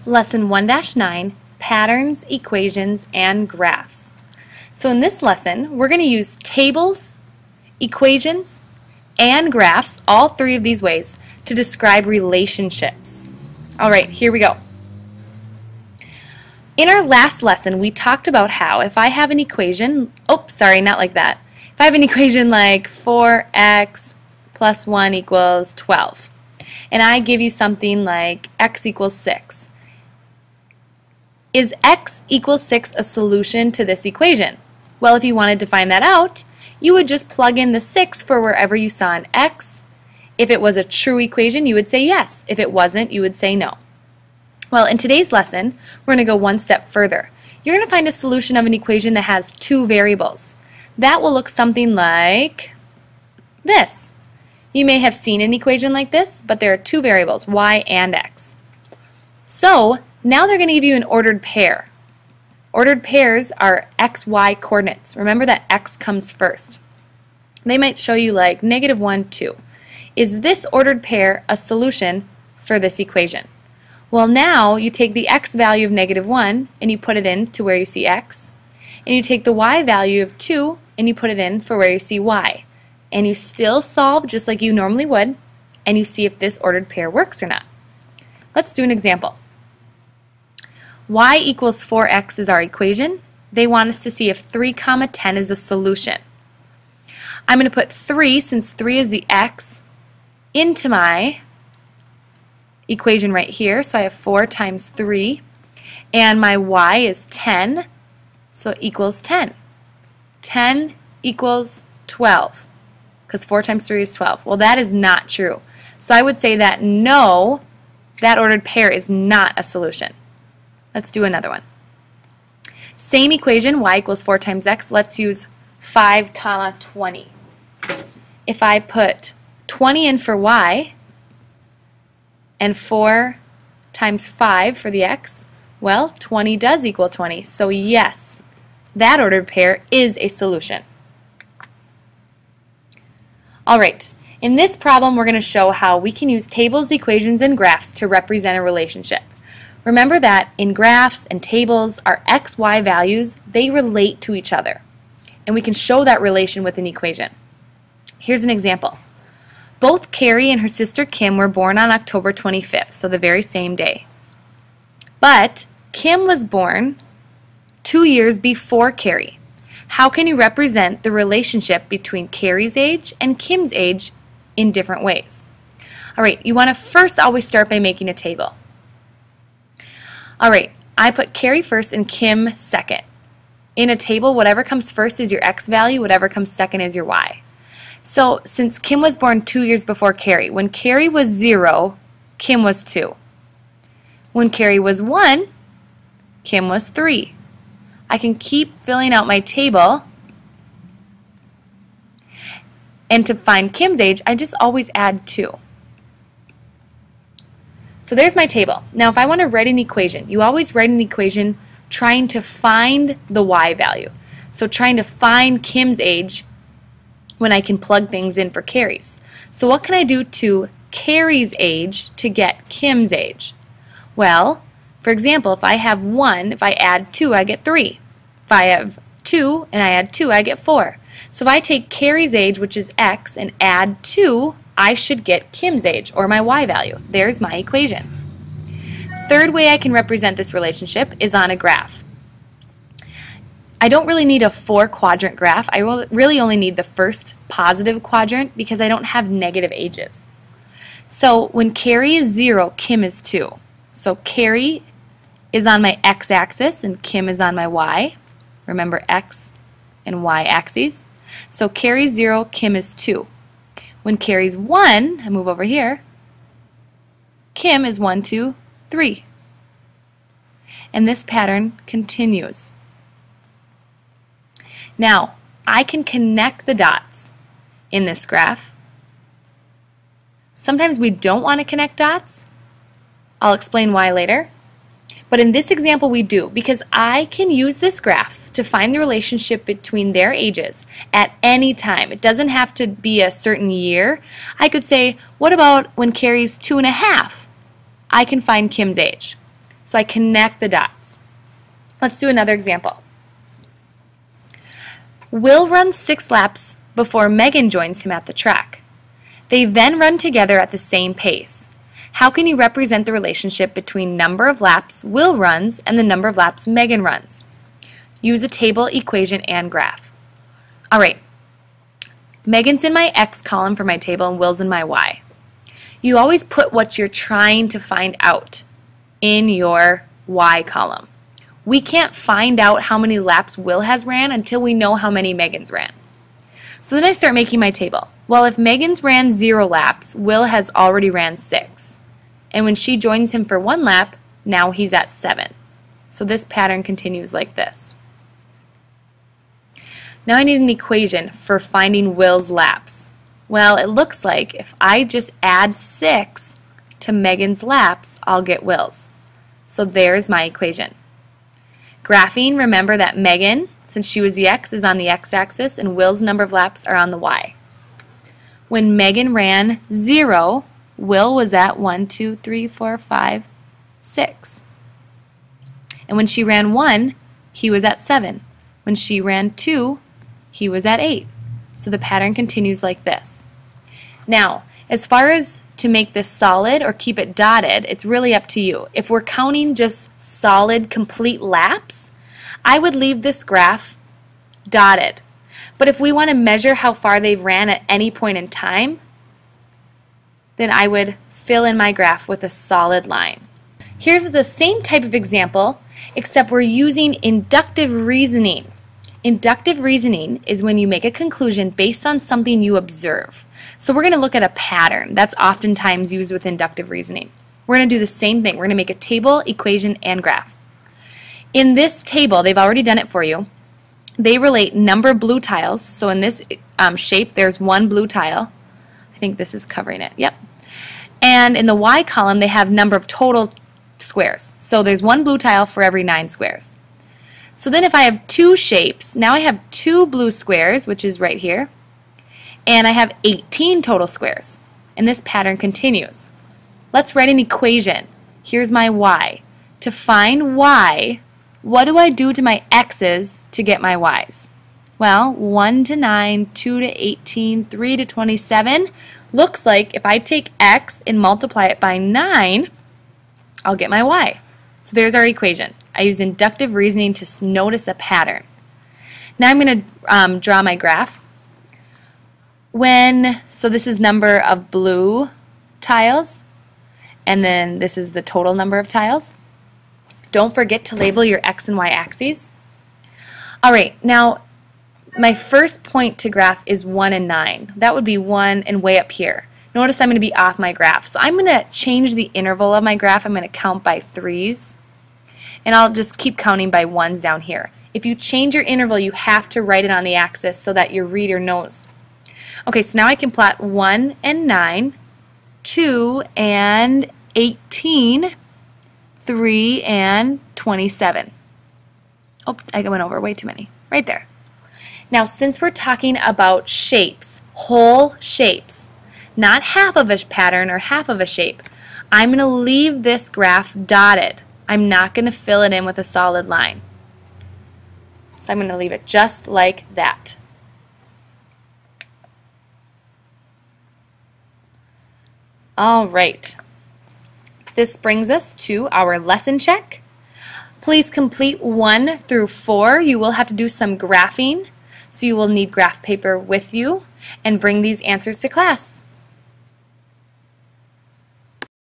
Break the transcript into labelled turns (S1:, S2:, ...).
S1: Lesson 1-9, Patterns, Equations, and Graphs. So in this lesson, we're going to use tables, equations, and graphs, all three of these ways, to describe relationships. All right, here we go. In our last lesson, we talked about how if I have an equation, not like that. If I have an equation like 4x plus 1 equals 12, and I give you something like x equals 6, is x equals 6 a solution to this equation? Well, if you wanted to find that out, you would just plug in the 6 for wherever you saw an x. If it was a true equation, you would say yes. If it wasn't, you would say no. Well, in today's lesson, we're going to go one step further. You're going to find a solution of an equation that has two variables. That will look something like this. You may have seen an equation like this, but there are two variables, y and x. So, now they're going to give you an ordered pair. Ordered pairs are x, y coordinates. Remember that x comes first. They might show you like -1, 2. Is this ordered pair a solution for this equation? Well, now you take the x value of -1 and you put it in to where you see x, and you take the y value of 2 and you put it in for where you see y, and you still solve just like you normally would, and you see if this ordered pair works or not. Let's do an example. Y equals 4x is our equation. They want us to see if 3, 10 is a solution. I'm going to put 3, since 3 is the x, into my equation right here. So I have 4 times 3, and my y is 10, so it equals 10. 10 equals 12, because 4 times 3 is 12. Well, that is not true. So I would say that no, that ordered pair is not a solution. Let's do another one. Same equation, y equals 4 times x. Let's use 5, 20. If I put 20 in for y and 4 times 5 for the x, well, 20 does equal 20. So yes, that ordered pair is a solution. All right, in this problem we're going to show how we can use tables, equations, and graphs to represent a relationship. Remember that in graphs and tables, our x, y values, they relate to each other. And we can show that relation with an equation. Here's an example. Both Carrie and her sister Kim were born on October 25th, so the very same day. But Kim was born 2 years before Carrie. How can you represent the relationship between Carrie's age and Kim's age in different ways? All right, you want to first always start by making a table. All right, I put Carrie first and Kim second. In a table, whatever comes first is your x value, whatever comes second is your y. So since Kim was born 2 years before Carrie, when Carrie was 0, Kim was 2. When Carrie was 1, Kim was 3. I can keep filling out my table, and to find Kim's age, I just always add 2. So there's my table. Now if I want to write an equation, you always write an equation trying to find the y value. So trying to find Kim's age when I can plug things in for Carrie's. So what can I do to Carrie's age to get Kim's age? Well, for example, if I have 1, if I add 2, I get 3. If I have 2 and I add 2, I get 4. So if I take Carrie's age, which is x, and add 2, I should get Kim's age, or my y value. There's my equation. Third way I can represent this relationship is on a graph. I don't really need a 4-quadrant graph. I really only need the first positive quadrant because I don't have negative ages. So when Carrie is 0, Kim is 2. So Carrie is on my x-axis and Kim is on my y. Remember x and y axes. So Carrie's 0, Kim is 2. When Carrie's 1, I move over here, Kim is 1, 2, 3. And this pattern continues. Now, I can connect the dots in this graph. Sometimes we don't want to connect dots. I'll explain why later. But in this example we do, because I can use this graph to find the relationship between their ages at any time. It doesn't have to be a certain year. I could say, what about when Carrie's 2.5? I can find Kim's age. So I connect the dots. Let's do another example. Will runs 6 laps before Megan joins him at the track. They then run together at the same pace. How can you represent the relationship between number of laps Will runs and the number of laps Megan runs? Use a table, equation, and graph. All right. Megan's in my X column for my table and Will's in my Y. You always put what you're trying to find out in your Y column. We can't find out how many laps Will has ran until we know how many Megan's ran. So then I start making my table. Well, if Megan's ran 0 laps, Will has already ran 6. And when she joins him for 1 lap, now he's at 7. So this pattern continues like this. Now I need an equation for finding Will's laps. Well, it looks like if I just add 6 to Megan's laps, I'll get Will's. So there's my equation. Graphing, remember that Megan, since she was the X, is on the X-axis and Will's number of laps are on the Y. When Megan ran 0, Will was at 1, 2, 3, 4, 5, 6. And when she ran 1, he was at 7. When she ran 2, he was at 8. So the pattern continues like this. Now, as far as to make this solid or keep it dotted, it's really up to you. If we're counting just solid, complete laps, I would leave this graph dotted. But if we want to measure how far they've ran at any point in time, then I would fill in my graph with a solid line. Here's the same type of example, except we're using inductive reasoning. Inductive reasoning is when you make a conclusion based on something you observe. So we're going to look at a pattern that's oftentimes used with inductive reasoning. We're going to do the same thing. We're going to make a table, equation, and graph. In this table, they've already done it for you. They relate number of blue tiles. So in this shape, there's 1 blue tile. I think this is covering it. Yep. And in the Y column, they have number of total squares. So there's 1 blue tile for every 9 squares. So then if I have 2 shapes, now I have 2 blue squares, which is right here, and I have 18 total squares. And this pattern continues. Let's write an equation. Here's my Y. To find Y, what do I do to my X's to get my Y's? Well, 1 to 9, 2 to 18, 3 to 27. Looks like if I take X and multiply it by 9, I'll get my Y. So there's our equation. I use inductive reasoning to notice a pattern. Now I'm going to draw my graph. So this is number of blue tiles, and then this is the total number of tiles. Don't forget to label your X and Y axes. Alright, now my first point to graph is 1 and 9. That would be 1 and way up here. Notice I'm going to be off my graph. So I'm going to change the interval of my graph. I'm going to count by 3s. And I'll just keep counting by 1s down here. If you change your interval, you have to write it on the axis so that your reader knows. Okay, so now I can plot 1 and 9, 2 and 18, 3 and 27. Oh, I went over way too many. Right there. Now, since we're talking about shapes, whole shapes, not half of a pattern or half of a shape, I'm going to leave this graph dotted. I'm not going to fill it in with a solid line. So I'm going to leave it just like that. All right. This brings us to our lesson check. Please complete 1 through 4. You will have to do some graphing, so you will need graph paper with you, and bring these answers to class.